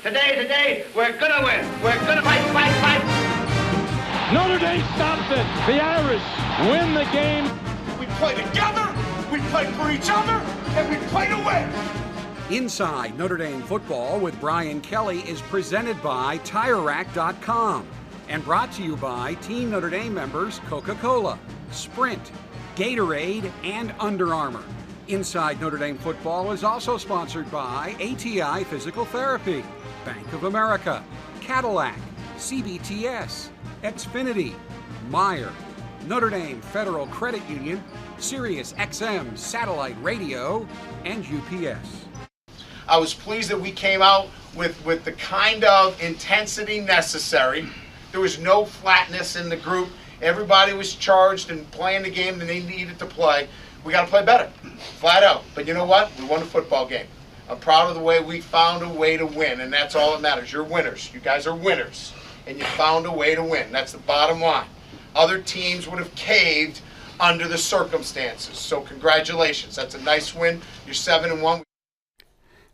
Today, we're gonna win. We're gonna fight. Notre Dame stops it. The Irish win the game. We play together, we play for each other, and we play to win. Inside Notre Dame Football with Brian Kelly is presented by TireRack.com and brought to you by Team Notre Dame members Coca-Cola, Sprint, Gatorade, and Under Armour. Inside Notre Dame Football is also sponsored by ATI Physical Therapy, Bank of America, Cadillac, CBTS, Xfinity, Meyer, Notre Dame Federal Credit Union, Sirius XM Satellite Radio, and UPS. I was pleased that we came out with the kind of intensity necessary. There was no flatness in the group. Everybody was charged and playing the game that they needed to play. We got to play better, flat out. But you know what? We won a football game. I'm proud of the way we found a way to win, and that's all that matters. You're winners. You guys are winners, and you found a way to win. That's the bottom line. Other teams would have caved under the circumstances. So congratulations. That's a nice win. You're 7-1.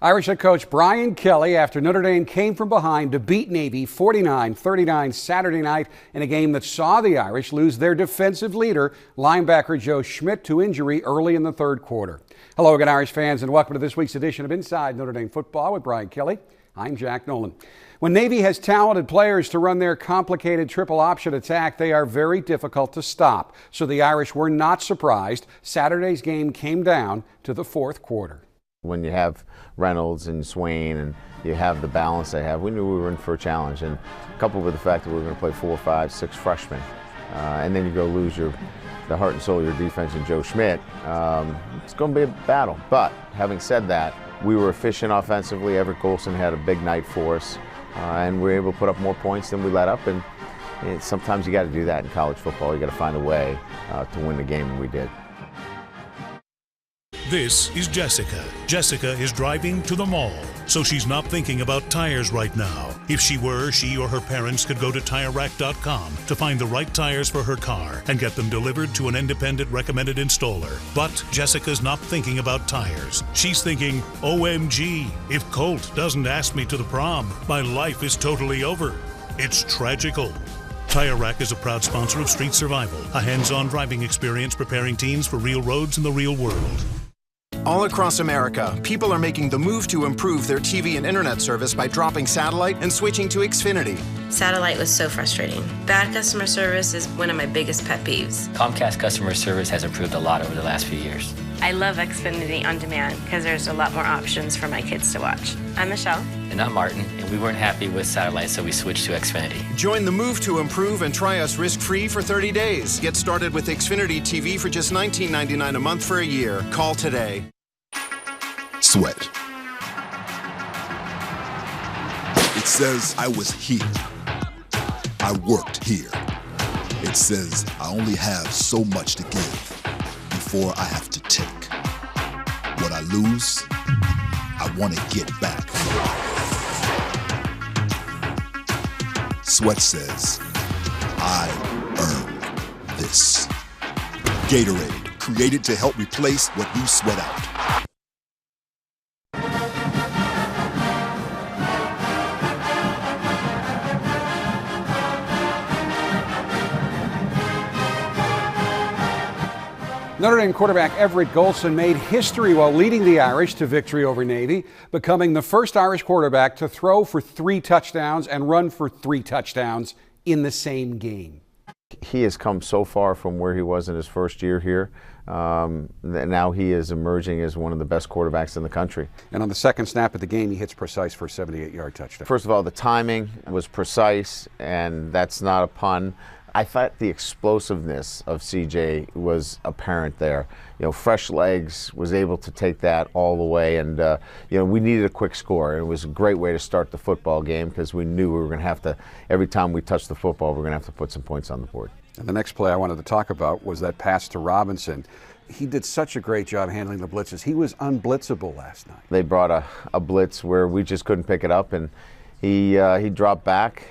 Irish head coach Brian Kelly after Notre Dame came from behind to beat Navy 49-39 Saturday night in a game that saw the Irish lose their defensive leader, linebacker Joe Schmidt, to injury early in the third quarter. Hello again, Irish fans, and welcome to this week's edition of Inside Notre Dame Football with Brian Kelly. I'm Jack Nolan. When Navy has talented players to run their complicated triple option attack, they are very difficult to stop. So the Irish were not surprised. Saturday's game came down to the fourth quarter. When you have Reynolds and Swain and you have the balance they have, we knew we were in for a challenge. And coupled with the fact that we were going to play 4, 5, 6 freshmen, and then you go lose the heart and soul of your defense in Joe Schmidt, it's going to be a battle. But having said that, we were efficient offensively. Everett Golson had a big night for us, and we were able to put up more points than we let up. And sometimes you got to do that in college football. You got to find a way to win the game, and we did. This is Jessica. Jessica is driving to the mall, so she's not thinking about tires right now. If she were, she or her parents could go to TireRack.com to find the right tires for her car and get them delivered to an independent recommended installer. But Jessica's not thinking about tires. She's thinking, OMG, if Colt doesn't ask me to the prom, my life is totally over. It's tragical. Tire Rack is a proud sponsor of Street Survival, a hands-on driving experience preparing teens for real roads in the real world. All across America, people are making the move to improve their TV and internet service by dropping satellite and switching to Xfinity. Satellite was so frustrating. Bad customer service is one of my biggest pet peeves. Comcast customer service has improved a lot over the last few years. I love Xfinity On Demand because there's a lot more options for my kids to watch. I'm Michelle. And I'm Martin, and we weren't happy with satellite, so we switched to Xfinity. Join the move to improve and try us risk-free for 30 days. Get started with Xfinity TV for just $19.99 a month for a year. Call today. Sweat. It says I was here. I worked here. It says I only have so much to give before I have to take. What I lose, I want to get back. Sweat says I earned this. Gatorade, created to help replace what you sweat out. Notre Dame quarterback Everett Golson made history while leading the Irish to victory over Navy, becoming the first Irish quarterback to throw for 3 touchdowns and run for 3 touchdowns in the same game. He has come so far from where he was in his first year here. Now he is emerging as one of the best quarterbacks in the country. And on the second snap of the game, he hits precise for a 78-yard touchdown. First of all, the timing was precise, and that's not a pun. I thought the explosiveness of CJ was apparent there. You know, fresh legs, was able to take that all the way, and you know, we needed a quick score. It was a great way to start the football game because we knew we were going to have to, every time we touched the football, we're going to have to put some points on the board. And the next play I wanted to talk about was that pass to Robinson. He did such a great job handling the blitzes. He was unblitzable last night. They brought a blitz where we just couldn't pick it up, and he dropped back.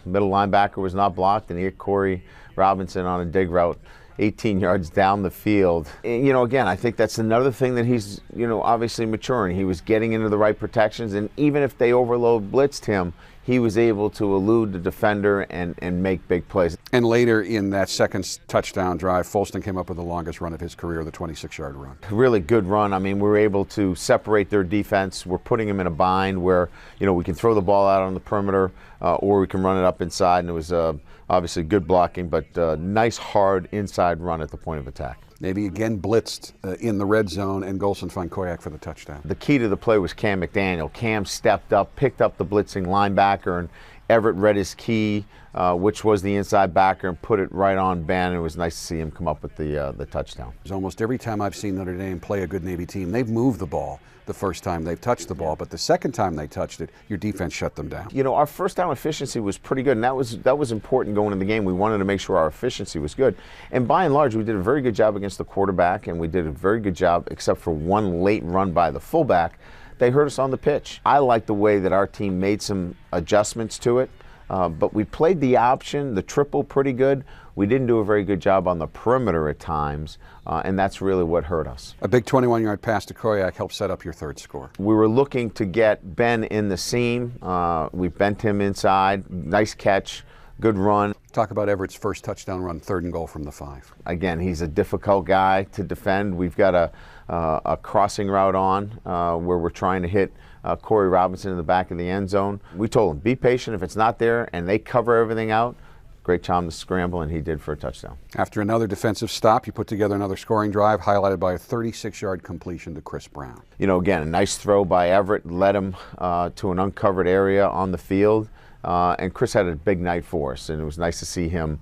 Middle linebacker was not blocked, and he hit Corey Robinson on a dig route 18 yards down the field. And, you know, again, I think that's another thing that he's, you know, obviously maturing. He was getting into the right protections, and even if they overload blitzed him, he was able to elude the defender and make big plays. And later in that second touchdown drive, Folston came up with the longest run of his career, the 26-yard run. Really good run. I mean, we were able to separate their defense. We're putting them in a bind where, you know, we can throw the ball out on the perimeter or we can run it up inside, and it was obviously good blocking, but nice, hard inside run at the point of attack. Maybe again blitzed in the red zone, and Golson found Koyak for the touchdown. The key to the play was Cam McDaniel. Cam stepped up, picked up the blitzing linebacker, and Everett read his key, which was the inside backer, and put it right on Ben. It was nice to see him come up with the touchdown. Almost every time I've seen Notre Dame play a good Navy team, they've moved the ball the first time they've touched the ball, but the second time they touched it, your defense shut them down. You know, our first down efficiency was pretty good, and that was important going into the game. We wanted to make sure our efficiency was good. And by and large, we did a very good job against the quarterback, and we did a very good job, except for one late run by the fullback. They hurt us on the pitch. I like the way that our team made some adjustments to it, but we played the option, the triple, pretty good. We didn't do a very good job on the perimeter at times, and that's really what hurt us. A big 21-yard pass to Koyak helped set up your third score. We were looking to get Ben in the seam. We bent him inside. Nice catch, good run. Talk about Everett's first touchdown run, 3rd and goal from the 5. Again, he's a difficult guy to defend. We've got a crossing route on where we're trying to hit Corey Robinson in the back of the end zone. We told him, be patient. If it's not there and they cover everything out, great job to scramble, and he did for a touchdown. After another defensive stop, you put together another scoring drive, highlighted by a 36-yard completion to Chris Brown. You know, again, a nice throw by Everett, led him to an uncovered area on the field, and Chris had a big night for us, and it was nice to see him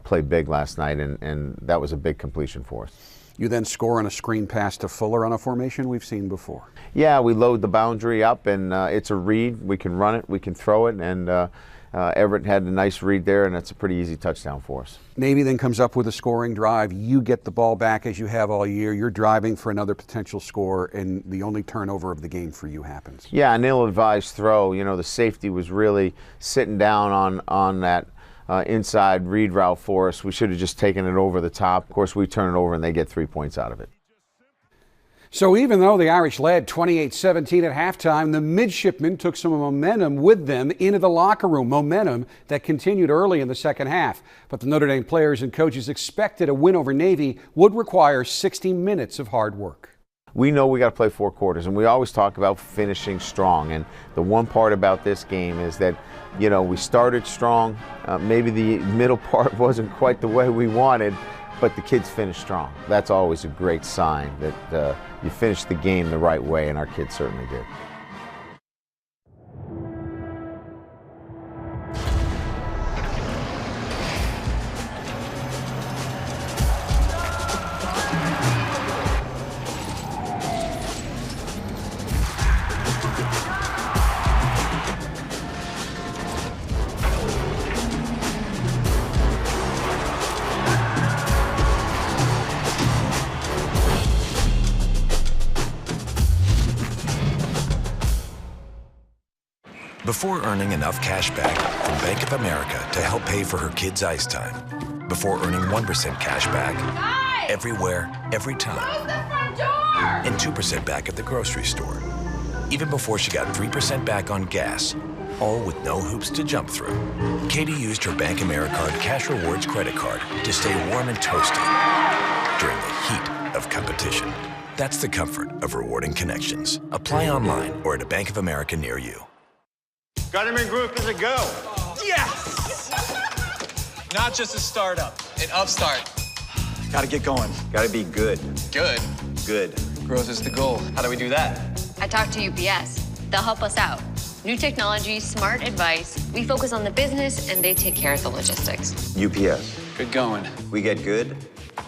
play big last night, and that was a big completion for us. You then score on a screen pass to Fuller on a formation we've seen before. Yeah, we load the boundary up, and it's a read. We can run it, we can throw it, and Everett had a nice read there, and that's a pretty easy touchdown for us. Navy then comes up with a scoring drive. You get the ball back as you have all year. You're driving for another potential score, and the only turnover of the game for you happens. Yeah, an ill-advised throw. You know, the safety was really sitting down on that inside read route for us. We should have just taken it over the top. Of course, we turn it over, and they get 3 points out of it. So even though the Irish led 28-17 at halftime, the midshipmen took some momentum with them into the locker room, momentum that continued early in the second half. But the Notre Dame players and coaches expected a win over Navy would require 60 minutes of hard work. We know we got to play 4 quarters, and we always talk about finishing strong. And the one part about this game is that, you know, we started strong. Maybe the middle part wasn't quite the way we wanted, but the kids finished strong. That's always a great sign that you finished the game the right way, and our kids certainly did. Before earning enough cash back from Bank of America to help pay for her kids' ice time. Before earning 1% cash back everywhere, every time. And 2% back at the grocery store. Even before she got 3% back on gas, all with no hoops to jump through. Katie used her Bank Americard Cash Rewards credit card to stay warm and toasty during the heat of competition. That's the comfort of rewarding connections. Apply online or at a Bank of America near you. Gutterman Group is a go. Yes! Not just a startup, an upstart. Gotta get going. Gotta be good. Good? Good. Growth is the goal. How do we do that? I talked to UPS. They'll help us out. New technology, smart advice. We focus on the business, and they take care of the logistics. UPS. Good going. We get good.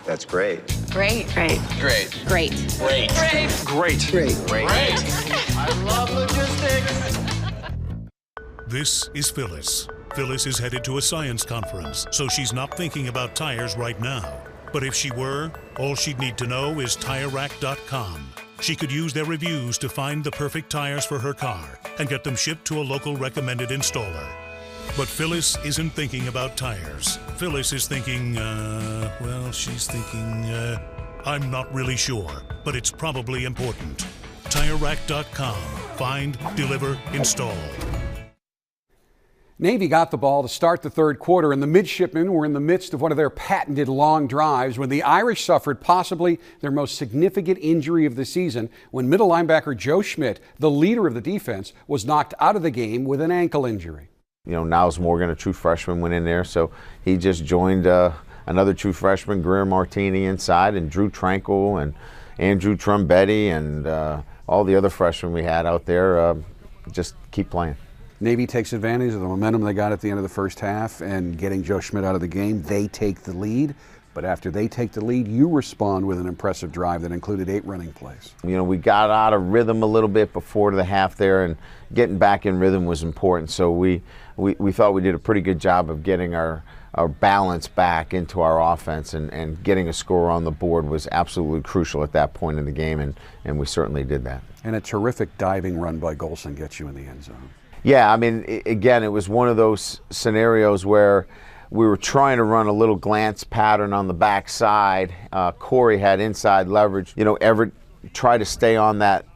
That's great. Great. Great. Great. Great. Great. Great. Great. Great. Great. I love logistics. This is Phyllis. Phyllis is headed to a science conference, so she's not thinking about tires right now. But if she were, all she'd need to know is TireRack.com. She could use their reviews to find the perfect tires for her car and get them shipped to a local recommended installer. But Phyllis isn't thinking about tires. Phyllis is thinking, I'm not really sure, but it's probably important. TireRack.com. Find, deliver, install. Navy got the ball to start the third quarter, and the midshipmen were in the midst of one of their patented long drives when the Irish suffered possibly their most significant injury of the season when middle linebacker Joe Schmidt, the leader of the defense, was knocked out of the game with an ankle injury. You know, Niles Morgan, a true freshman, went in there, so he just joined another true freshman, Greer Martini, inside, and Drew Tranquil and Andrew Trumbetti and all the other freshmen we had out there just keep playing. Navy takes advantage of the momentum they got at the end of the first half and getting Joe Schmidt out of the game. They take the lead, but after they take the lead, you respond with an impressive drive that included 8 running plays. You know, we got out of rhythm a little bit before the half there, and getting back in rhythm was important. So we thought we did a pretty good job of getting our balance back into our offense, and getting a score on the board was absolutely crucial at that point in the game, and we certainly did that. And a terrific diving run by Golson gets you in the end zone. Yeah, I mean, again, it was one of those scenarios where we were trying to run a little glance pattern on the backside. Corey had inside leverage. You know, Everett tried to stay on that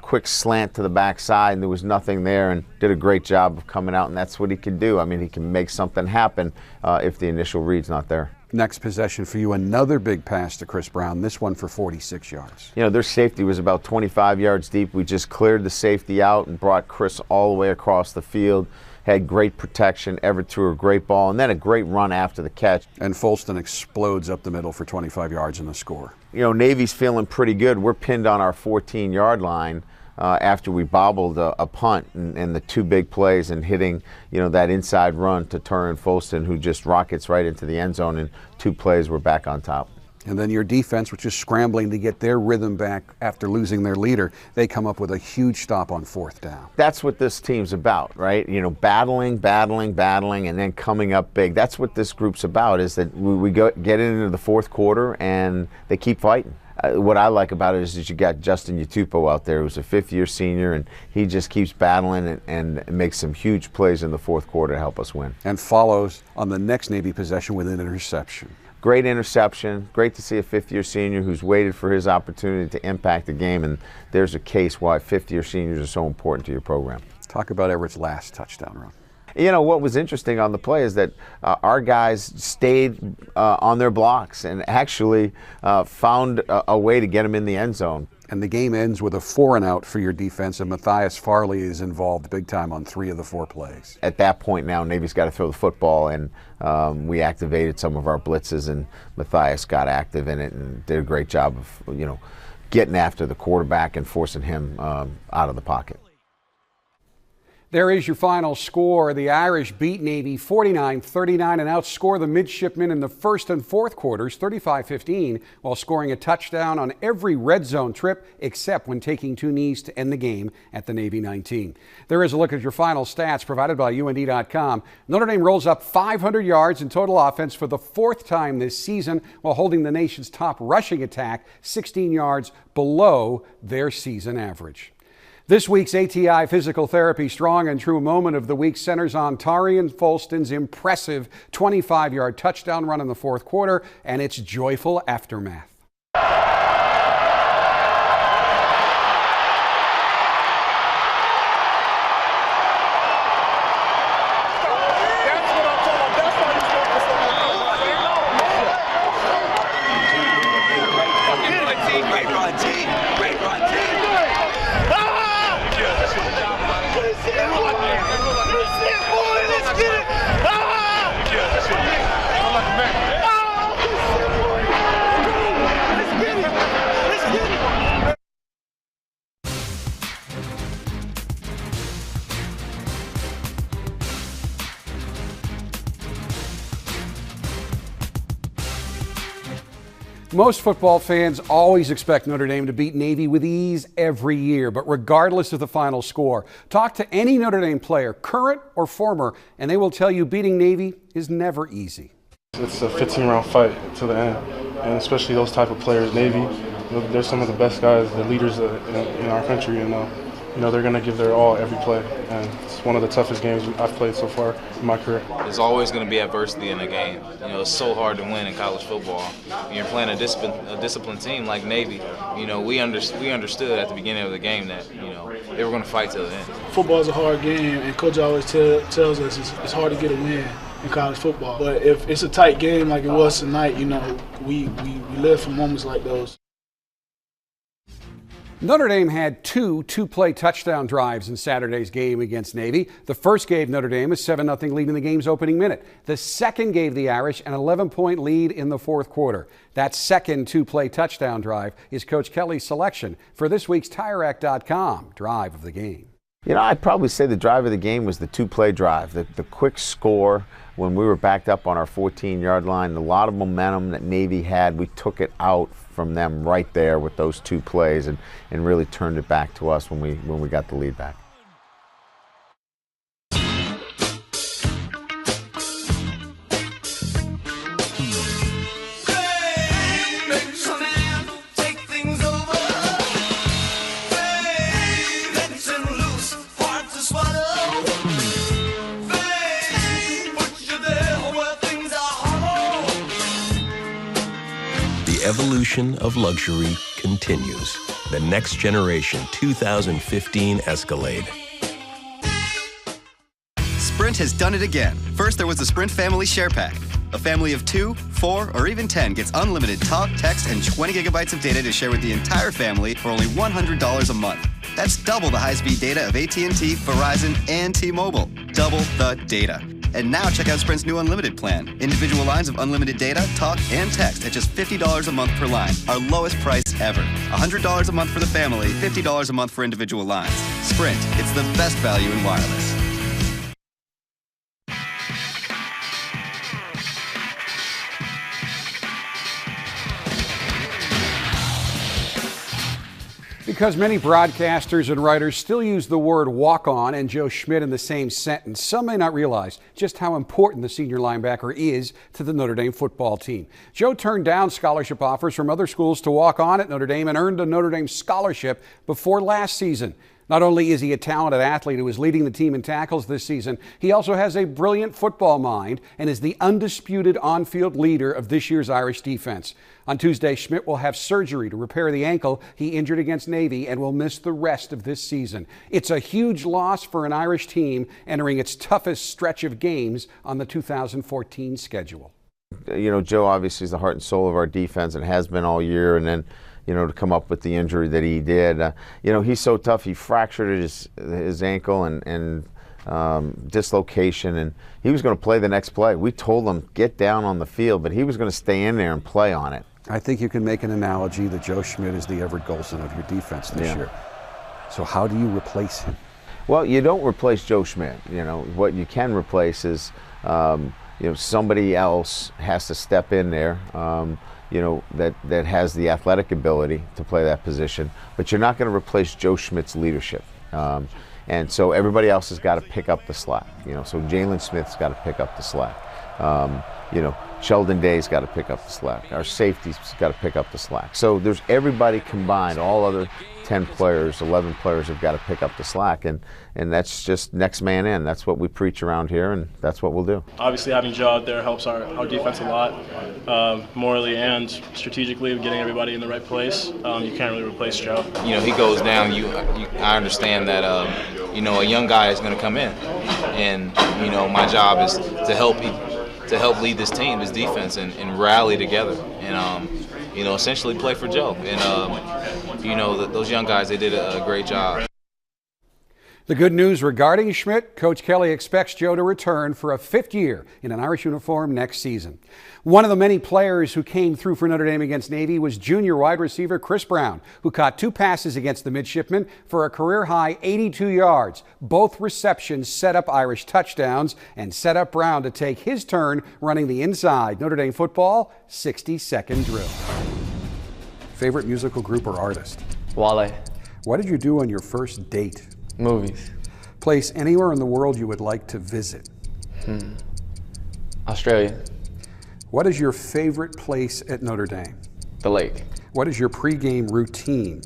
quick slant to the backside, and there was nothing there, and did a great job of coming out, and that's what he can do. I mean, he can make something happen if the initial read's not there. Next possession for you, another big pass to Chris Brown, this one for 46 yards. You know, their safety was about 25 yards deep. We just cleared the safety out and brought Chris all the way across the field. Had great protection. Everett threw a great ball, and then a great run after the catch. And Folston explodes up the middle for 25 yards in the score. You know, Navy's feeling pretty good. We're pinned on our 14-yard line after we bobbled a punt and the 2 big plays, and hitting, you know, that inside run to Turin Folston, who just rockets right into the end zone. In 2 plays, we're back on top. And then your defense, which is scrambling to get their rhythm back after losing their leader, they come up with a huge stop on 4th down. That's what this team's about, right? You know, battling, and then coming up big. That's what this group's about, is that we get into the 4th quarter and they keep fighting. What I like about it is that you got Justin Utupo out there, who's a 5th-year senior, and he just keeps battling and makes some huge plays in the 4th quarter to help us win. And follows on the next Navy possession with an interception. Great interception. Great to see a 5th-year senior who's waited for his opportunity to impact the game, and there's a case why 5th-year seniors are so important to your program. Talk about Everett's last touchdown run. You know, what was interesting on the play is that our guys stayed on their blocks and actually found a way to get them in the end zone. And the game ends with a 4-and-out for your defense, and Matthias Farley is involved big time on 3 of the 4 plays. At that point now, Navy's got to throw the football, and we activated some of our blitzes, and Matthias got active in it and did a great job of, you know, getting after the quarterback and forcing him out of the pocket. There is your final score. The Irish beat Navy 49-39 and outscore the midshipmen in the 1st and 4th quarters 35-15, while scoring a touchdown on every red zone trip except when taking 2 knees to end the game at the Navy 19. There is a look at your final stats provided by UND.com. Notre Dame rolls up 500 yards in total offense for the 4th time this season, while holding the nation's top rushing attack 16 yards below their season average. This week's ATI Physical Therapy Strong and True Moment of the Week centers on Tarian Folston's impressive 25-yard touchdown run in the 4th quarter and its joyful aftermath. Most football fans always expect Notre Dame to beat Navy with ease every year, but regardless of the final score, talk to any Notre Dame player, current or former, and they will tell you beating Navy is never easy. It's a 15-round fight to the end, and especially those type of players, Navy, they're some of the best guys, the leaders in our country, and you know, they're going to give their all every play. And it's one of the toughest games I've played so far in my career. There's always going to be adversity in a game. You know, it's so hard to win in college football. When you're playing a disciplined team like Navy, you know, we understood at the beginning of the game that, you know, they were going to fight till the end. Football is a hard game, and Coach always tells us it's hard to get a win in college football. But if it's a tight game like it was tonight, you know, we live for moments like those. Notre Dame had two-play touchdown drives in Saturday's game against Navy. The first gave Notre Dame a 7-0 lead in the game's opening minute. The second gave the Irish an 11-point lead in the fourth quarter. That second two-play touchdown drive is Coach Kelly's selection for this week's TireRack.com drive of the game. You know, I'd probably say the drive of the game was the two-play drive, the quick score when we were backed up on our 14-yard line. A lot of momentum that Navy had, we took it out from them right there with those two plays and really turned it back to us when we got the lead back. The evolution of luxury continues. The next generation 2015 Escalade. Sprint has done it again. First, there was the Sprint Family Share Pack. A family of 2, 4, or even 10 gets unlimited talk, text, and 20 gigabytes of data to share with the entire family for only $100 a month. That's double the high-speed data of AT&T, Verizon, and T-Mobile. Double the data. And now check out Sprint's new unlimited plan. Individual lines of unlimited data, talk, and text at just $50 a month per line. Our lowest price ever. $100 a month for the family, $50 a month for individual lines. Sprint, it's the best value in wireless. Because many broadcasters and writers still use the word walk-on and Joe Schmidt in the same sentence, some may not realize just how important the senior linebacker is to the Notre Dame football team. Joe turned down scholarship offers from other schools to walk on at Notre Dame and earned a Notre Dame scholarship before last season. Not only is he a talented athlete who is leading the team in tackles this season, he also has a brilliant football mind and is the undisputed on-field leader of this year's Irish defense. On Tuesday, Schmidt will have surgery to repair the ankle he injured against Navy and will miss the rest of this season. It's a huge loss for an Irish team entering its toughest stretch of games on the 2014 schedule. You know, Joe obviously is the heart and soul of our defense and has been all year, and then you know, to come up with the injury that he did. You know, he's so tough. He fractured his ankle and dislocation, and he was going to play the next play. We told him, get down on the field, but he was going to stay in there and play on it. I think you can make an analogy that Joe Schmidt is the Everett Golson of your defense this year. So how do you replace him? Well, you don't replace Joe Schmidt. You know, what you can replace is, you know, somebody else has to step in there. You know, that has the athletic ability to play that position, but you're not going to replace Joe Schmidt's leadership. And so everybody else has got to pick up the slack. You know, so Jalen Smith's got to pick up the slack. You know, Sheldon Day's got to pick up the slack. Our safety's got to pick up the slack. So there's everybody combined, all other 10 players, 11 players have got to pick up the slack, and that's just next man in. That's what we preach around here, and that's what we'll do. Obviously, having Joe out there helps our defense a lot, morally and strategically, getting everybody in the right place. You can't really replace Joe. You know, he goes down. I understand that you know, a young guy is going to come in, and you know, my job is to help lead this team, this defense, and rally together, and you know, essentially play for Joe. And you know, those young guys, they did a great job. The good news regarding Schmidt, Coach Kelly expects Joe to return for a 5th year in an Irish uniform next season. One of the many players who came through for Notre Dame against Navy was junior wide receiver Chris Brown, who caught 2 passes against the midshipmen for a career-high 82 yards. Both receptions set up Irish touchdowns and set up Brown to take his turn running the inside Notre Dame football 60-second drill. Favorite musical group or artist? Wale. What did you do on your first date? Movies. Place anywhere in the world you would like to visit? Australia. What is your favorite place at Notre Dame? The lake. What is your pregame routine?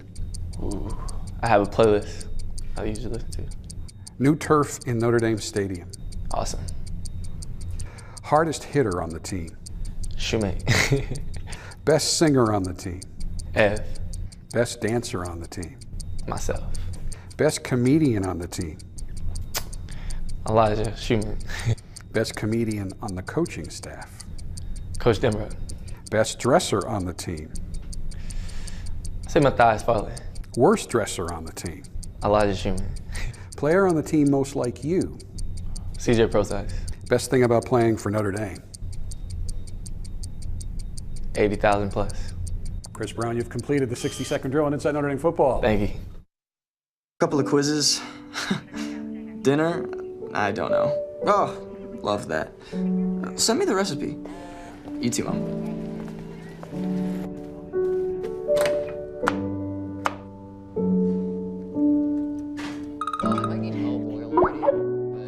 I have a playlist. I usually listen to. New turf in Notre Dame Stadium. Awesome. Hardest hitter on the team. Shoemate. Best singer on the team. Ev. Best dancer on the team. Myself. Best comedian on the team. Elijah Schumann. Best comedian on the coaching staff. Coach Demro. Best dresser on the team. I say Matthias Farley. Worst dresser on the team. Elijah Schumann. Player on the team most like you. CJ Prosise. Best thing about playing for Notre Dame. 80,000 plus. Chris Brown, you've completed the 60-second drill on Inside Notre Dame Football. Thank you. Couple of quizzes. Dinner? I don't know. Oh, love that. Send me the recipe. You too, Mom.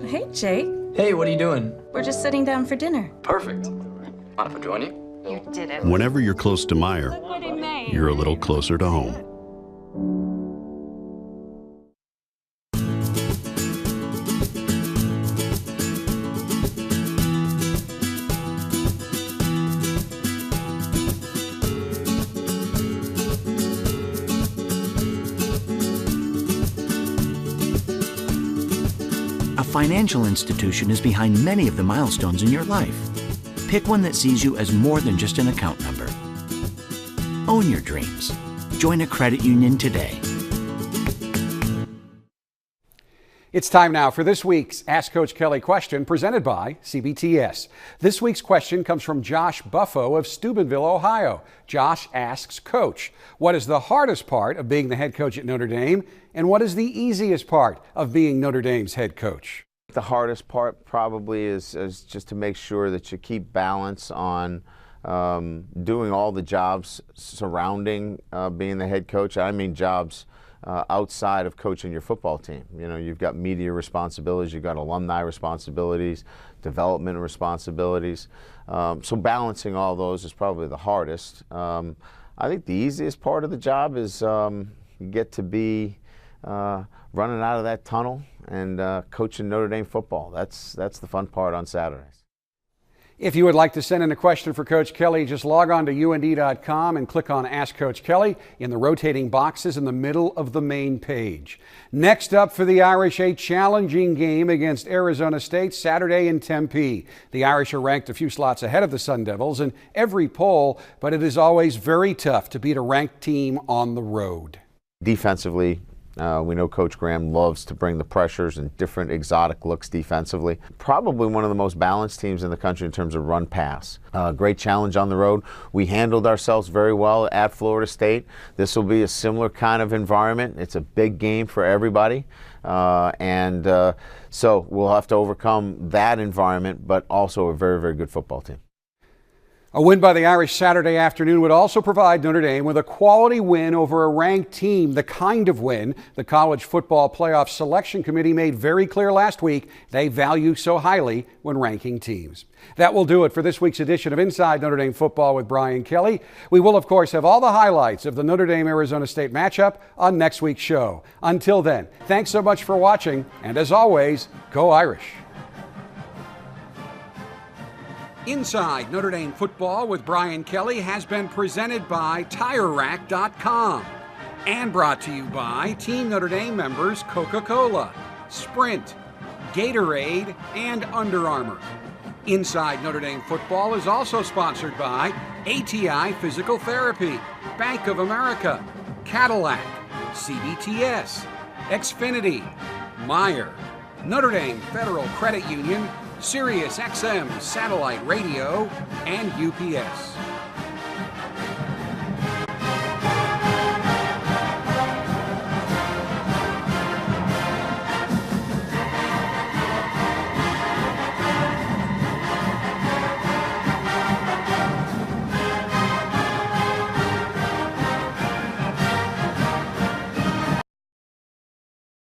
Hey, Jake. Hey, what are you doing? We're just sitting down for dinner. Perfect. Mind if I join you? You did it. Whenever you're close to Meyer, you're a little closer to home. A financial institution is behind many of the milestones in your life. Pick one that sees you as more than just an account number. Own your dreams. Join a credit union today. It's time now for this week's Ask Coach Kelly question presented by CBTS. This week's question comes from Josh Buffo of Steubenville, Ohio. Josh asks, Coach, what is the hardest part of being the head coach at Notre Dame, and what is the easiest part of being Notre Dame's head coach? The hardest part probably is just to make sure that you keep balance on doing all the jobs surrounding being the head coach. I mean jobs outside of coaching your football team. You know, you've got media responsibilities, you've got alumni responsibilities, development responsibilities. So balancing all those is probably the hardest. I think the easiest part of the job is you get to be running out of that tunnel and coaching Notre Dame football. That's the fun part on Saturdays. If you would like to send in a question for Coach Kelly, just log on to UND.com and click on Ask Coach Kelly in the rotating boxes in the middle of the main page. Next up for the Irish, a challenging game against Arizona State Saturday in Tempe. The Irish are ranked a few slots ahead of the Sun Devils in every poll, but it is always very tough to beat a ranked team on the road. Defensively, we know Coach Graham loves to bring the pressures and different exotic looks defensively. Probably one of the most balanced teams in the country in terms of run pass. Great challenge on the road. We handled ourselves very well at Florida State. This will be a similar kind of environment. It's a big game for everybody. So we'll have to overcome that environment, but also a very, very good football team. A win by the Irish Saturday afternoon would also provide Notre Dame with a quality win over a ranked team, the kind of win the College Football Playoff Selection Committee made very clear last week they value so highly when ranking teams. That will do it for this week's edition of Inside Notre Dame Football with Brian Kelly. We will, of course, have all the highlights of the Notre Dame-Arizona State matchup on next week's show. Until then, thanks so much for watching, and as always, go Irish. Inside Notre Dame Football with Brian Kelly has been presented by TireRack.com and brought to you by Team Notre Dame members Coca-Cola, Sprint, Gatorade, and Under Armour. Inside Notre Dame Football is also sponsored by ATI Physical Therapy, Bank of America, Cadillac, CBTS, Xfinity, Meyer, Notre Dame Federal Credit Union, Sirius XM Satellite Radio, and UPS.